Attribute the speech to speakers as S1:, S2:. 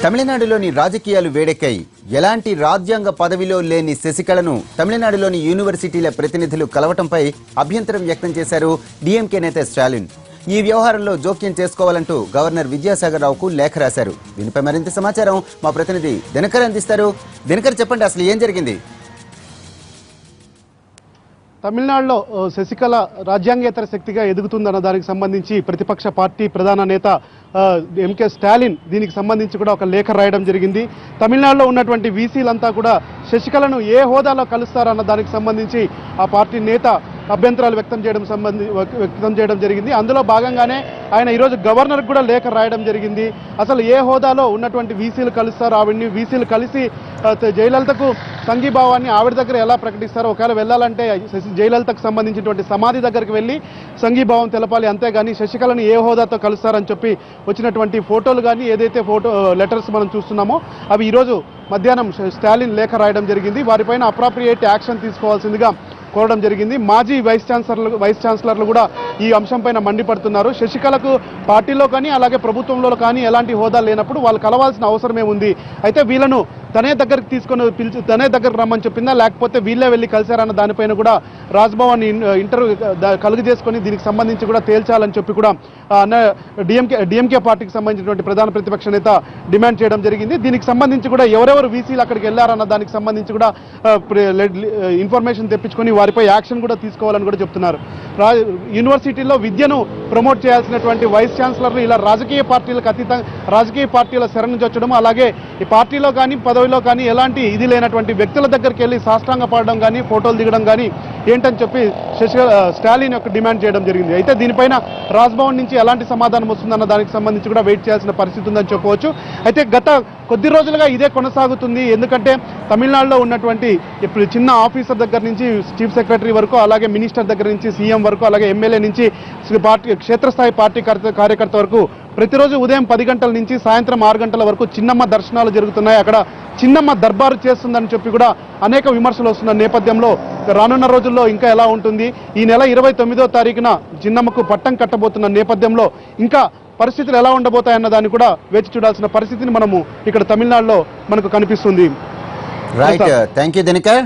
S1: తమిళనాడులోని రాజకీయాలు వేడెక్కాయి. ఎలాంటి రాజ్యాంగ పదవిలో లేని శశికళను తమిళనాడులోని యూనివర్సిటీల ప్రతినిధులు కలవటంపై అభ్యంతరం వ్యక్తం చేశారు డీఎంకే నేత స్టాలిన్. ఈ వ్యవహారంలో జోక్యం చేసుకోవాలంటూ గవర్నర్ విద్యాసాగర్ రావుకు లేఖ రాశారు. దీనిపై మరింత సమాచారం మా ప్రతినిధి దినకర్ అందిస్తారు. దినకర్, చెప్పండి, అసలు ఏం జరిగింది?
S2: తమిళనాడులో శశికళ రాజ్యాంగేతర శక్తిగా ఎదుగుతుందన్న దానికి సంబంధించి ప్రతిపక్ష పార్టీ ప్రధాన నేత ఎంకే స్టాలిన్ దీనికి సంబంధించి కూడా ఒక లేఖ రాయడం జరిగింది. తమిళనాడులో ఉన్నటువంటి వీసీలంతా కూడా శశికళను ఏ హోదాలో కలుస్తారన్న దానికి సంబంధించి ఆ పార్టీ నేత అభ్యంతరాలు వ్యక్తం చేయడం జరిగింది. అందులో భాగంగానే ఆయన ఈరోజు గవర్నర్కి కూడా లేఖ రాయడం జరిగింది. అసలు ఏ హోదాలో ఉన్నటువంటి వీసీలు కలుస్తారు, ఆవిడ్ని వీసీలు కలిసి జయలలితకు సంఘీభావాన్ని ఆవిడ దగ్గర ఎలా ప్రకటిస్తారో, ఒకవేళ వెళ్ళాలంటే జయలలితకు సంబంధించినటువంటి సమాధి దగ్గరికి వెళ్ళి సంఘీభావం తెలపాలి, అంతేగాని శశికళను ఏ హోదాతో కలుస్తారని చెప్పి వచ్చినటువంటి ఫోటోలు కానీ ఏదైతే లెటర్స్ మనం చూస్తున్నామో అవి ఈరోజు మధ్యాహ్నం స్టాలిన్ లేఖ రాయడం జరిగింది. వారిపైన అప్రాప్రియేట్ యాక్షన్ తీసుకోవాల్సిందిగా కోరడం జరిగింది. మాజీ వైస్ ఛాన్సలర్లు కూడా ఈ అంశంపైన మండిపడుతున్నారు. శశికళకు పార్టీలో కానీ అలాగే ప్రభుత్వంలో కానీ ఎలాంటి హోదా లేనప్పుడు వాళ్ళు కలవాల్సిన అవసరమే ఉంది. అయితే వీళ్ళను తనే దగ్గరికి పిలిచి తనే దగ్గరకు రమ్మని చెప్పిందా, లేకపోతే వీళ్ళే వెళ్ళి కలిశారన్న దానిపైన కూడా రాజ్భవన్ ఇంటర్వ్యూ కలుగు చేసుకొని దీనికి సంబంధించి కూడా తేల్చాలని చెప్పి కూడా డిఎంకే పార్టీకి సంబంధించినటువంటి ప్రధాన ప్రతిపక్ష నేత డిమాండ్ చేయడం జరిగింది. దీనికి సంబంధించి కూడా ఎవరెవరు వీసీలు అక్కడికి వెళ్లారన్న దానికి సంబంధించి కూడా ఇన్ఫర్మేషన్ తెప్పించుకొని వారిపై యాక్షన్ కూడా తీసుకోవాలని కూడా చెప్తున్నారు. యూనివర్సిటీల్లో విద్యను ప్రమోట్ చేయాల్సినటువంటి వైస్ ఛాన్సలర్లు ఇలా రాజకీయ పార్టీలకు అతీతంగా రాజకీయ పార్టీల శరణు చొచ్చడం, అలాగే ఈ పార్టీలో కానీ పదవిలో కానీ ఎలాంటి ఇది లేనటువంటి వ్యక్తుల దగ్గరికి వెళ్ళి సాష్టాంగ పడడం కానీ ఫోటోలు దిగడం కానీ ఏంటని చెప్పి స్టాలిన్ యొక్క డిమాండ్ చేయడం జరిగింది. అయితే దీనిపైన రాజ్భవన్ నుంచి ఎలాంటి సమాధానం వస్తుందన్న దానికి సంబంధించి కూడా వెయిట్ చేయాల్సిన పరిస్థితి ఉందని చెప్పవచ్చు. అయితే గత కొద్ది రోజులుగా ఇదే కొనసాగుతుంది. ఎందుకంటే తమిళనాడులో ఉన్నటువంటి ఇప్పుడు చిన్న ఆఫీసర్ దగ్గర నుంచి చీఫ్ సెక్రటరీ వరకు, అలాగే మినిస్టర్ దగ్గర నుంచి సీఎం వరకు, అలాగే ఎమ్మెల్యే నుంచి పార్టీ క్షేత్రస్థాయి పార్టీ కార్యకర్త వరకు ప్రతిరోజు ఉదయం 10 గంటల నుంచి సాయంత్రం 6 గంటల వరకు చిన్నమ్మ దర్శనాలు జరుగుతున్నాయి. అక్కడ చిన్నమ్మ దర్బారు చేస్తుందని చెప్పి కూడా అనేక విమర్శలు వస్తున్న నేపథ్యంలో రానున్న రోజుల్లో ఇంకా ఎలా ఉంటుంది, ఈ నెల 29వ తారీఖున చిన్నమ్మకు పట్టం కట్టబోతున్న నేపథ్యంలో ఇంకా పరిస్థితులు ఎలా ఉండబోతాయన్న దాన్ని కూడా వేచి చూడాల్సిన పరిస్థితిని మనము ఇక్కడ తమిళనాడులో మనకు కనిపిస్తుంది.
S1: Right, thank you Dinakar.